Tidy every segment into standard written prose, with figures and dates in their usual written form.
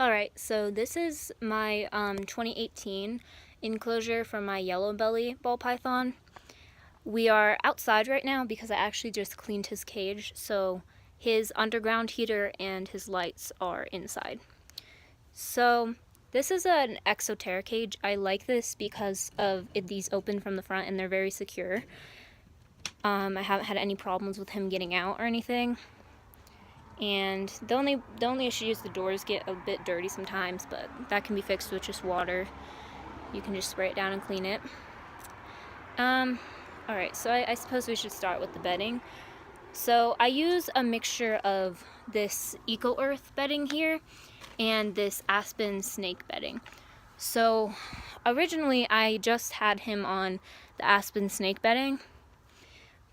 Alright, so this is my 2018 enclosure for my yellow belly ball python. We are outside right now because I actually just cleaned his cage, so his underground heater and his lights are inside. So this is an exoteric cage. I like this because of these open from the front and they're very secure. I haven't had any problems with him getting out or anything. And the only issue is the doors get a bit dirty sometimes, but that can be fixed with just water. You can just spray it down and clean it. Alright, so I suppose we should start with the bedding. So I use a mixture of this Eco Earth bedding here and this Aspen snake bedding. So originally I just had him on the Aspen snake bedding,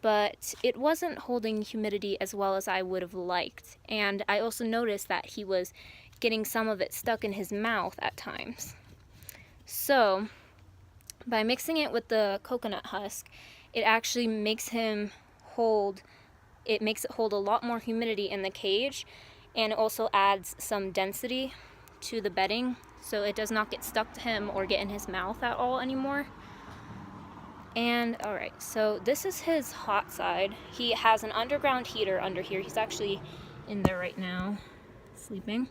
but it wasn't holding humidity as well as I would have liked. And I also noticed that he was getting some of it stuck in his mouth at times. So by mixing it with the coconut husk, it actually makes it hold a lot more humidity in the cage, and it also adds some density to the bedding so it does not get stuck to him or get in his mouth at all anymore. And alright, so this is his hot side. He has an underground heater under here. He's actually in there right now, sleeping.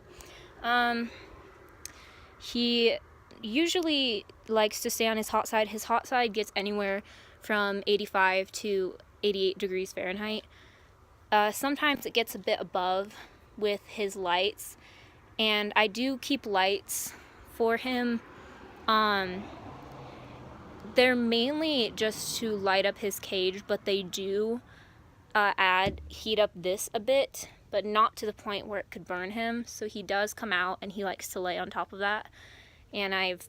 He usually likes to stay on his hot side. His hot side gets anywhere from 85 to 88 degrees Fahrenheit. Sometimes it gets a bit above with his lights, and I do keep lights for him. They're mainly just to light up his cage, but they do heat up this a bit, but not to the point where it could burn him. So he does come out and he likes to lay on top of that. And I've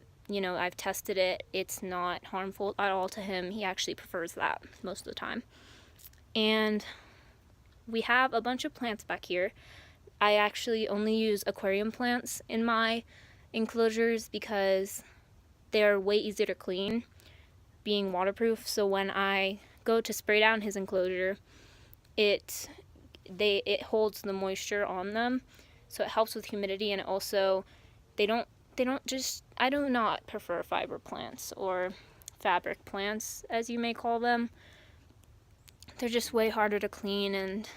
tested it. It's not harmful at all to him. He actually prefers that most of the time. And we have a bunch of plants back here. I actually only use aquarium plants in my enclosures because they're way easier to clean, being waterproof. So when I go to spray down his enclosure, it holds the moisture on them, so it helps with humidity. And it also, I do not prefer fiber plants or fabric plants, as you may call them. They're just way harder to clean, and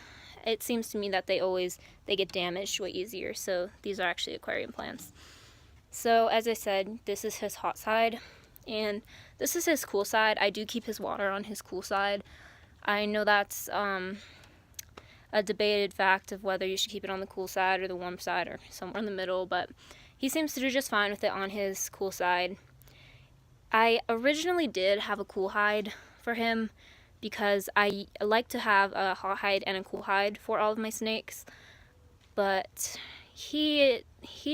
it seems to me that they get damaged way easier. So these are actually aquarium plants. So as I said, this is his hot side, and this is his cool side. I do keep his water on his cool side. I know that's a debated fact of whether you should keep it on the cool side or the warm side or somewhere in the middle, but he seems to do just fine with it on his cool side. I originally did have a cool hide for him because I like to have a hot hide and a cool hide for all of my snakes, but he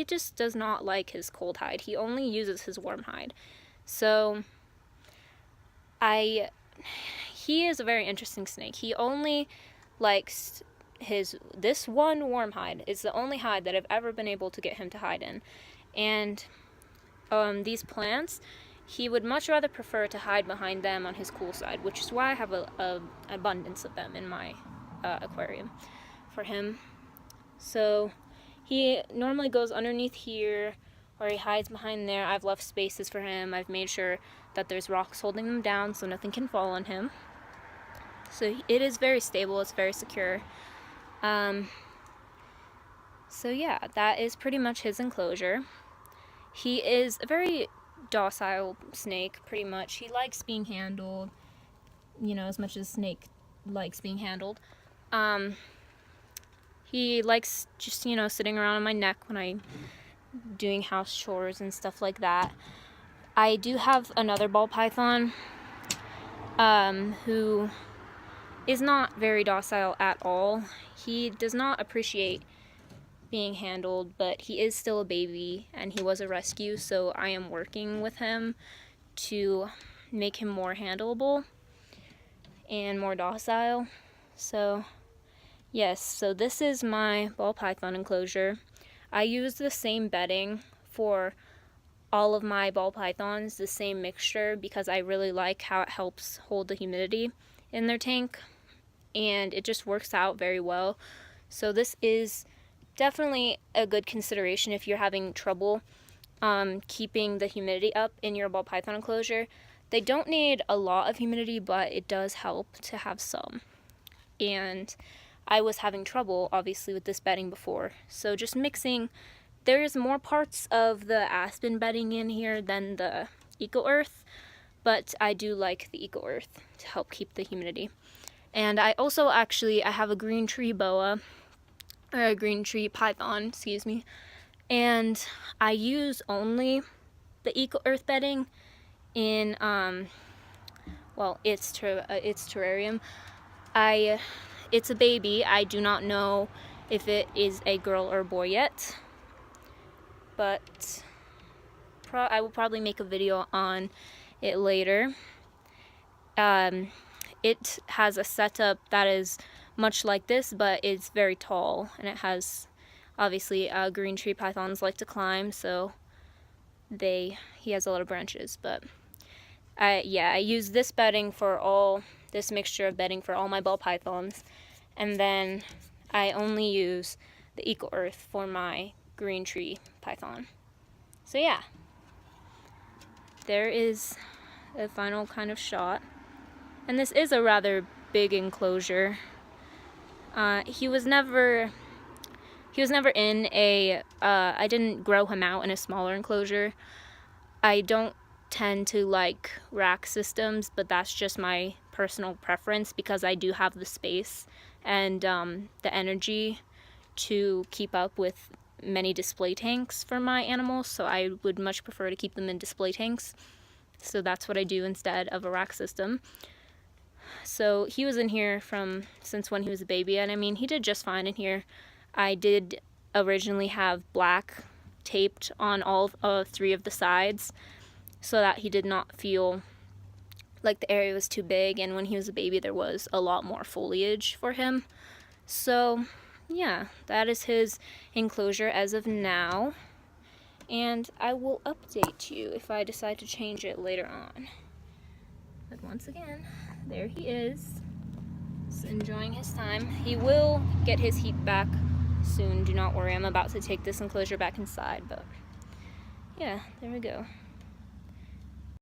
just does not like his cold hide. He only uses his warm hide. So he is a very interesting snake. He only likes this one warm hide. Is the only hide that I've ever been able to get him to hide in. And these plants, he would much rather prefer to hide behind them on his cool side, which is why I have an abundance of them in my aquarium for him. So he normally goes underneath here, or he hides behind there. I've left spaces for him. I've made sure that there's rocks holding them down so nothing can fall on him. So it is very stable. It's very secure. So yeah, that is pretty much his enclosure. He is a very docile snake, pretty much. He likes being handled, as much as a snake likes being handled. He likes just, sitting around on my neck when I'm doing house chores and stuff like that. I do have another ball python who is not very docile at all. He does not appreciate being handled, but he is still a baby and he was a rescue, so I am working with him to make him more handleable and more docile. So yes, so this is my ball python enclosure. I use the same bedding for all of my ball pythons, the same mixture, because I really like how it helps hold the humidity in their tank, and it just works out very well. So this is definitely a good consideration if you're having trouble keeping the humidity up in your ball python enclosure. They don't need a lot of humidity, but it does help to have some. And I was having trouble, obviously, with this bedding before. So just mixing, there's more parts of the aspen bedding in here than the Eco Earth, but I do like the Eco Earth to help keep the humidity. And I also I have a green tree boa, or a green tree python, excuse me, and I use only the Eco Earth bedding in its terrarium. It's a baby. I do not know if it is a girl or a boy yet, but I will probably make a video on it later. It has a setup that is much like this, but it's very tall, and it has, obviously, green tree pythons like to climb, so he has a lot of branches. But I use this mixture of bedding for all my ball pythons, and then I only use the Eco Earth for my green tree python. So yeah, there is a final kind of shot. And this is a rather big enclosure. He was never in a, I didn't grow him out in a smaller enclosure. I don't tend to like rack systems, but that's just my personal preference because I do have the space and the energy to keep up with many display tanks for my animals, so I would much prefer to keep them in display tanks. So that's what I do instead of a rack system. So he was in here since when he was a baby, and I mean, he did just fine in here. I did originally have black taped on all 3 of the sides so that he did not feel like the area was too big, and when he was a baby there was a lot more foliage for him. So yeah, that is his enclosure as of now, and I will update you if I decide to change it later on. But once again, there he is, just enjoying his time. He will get his heat back soon, do not worry. I'm about to take this enclosure back inside, but yeah, there we go.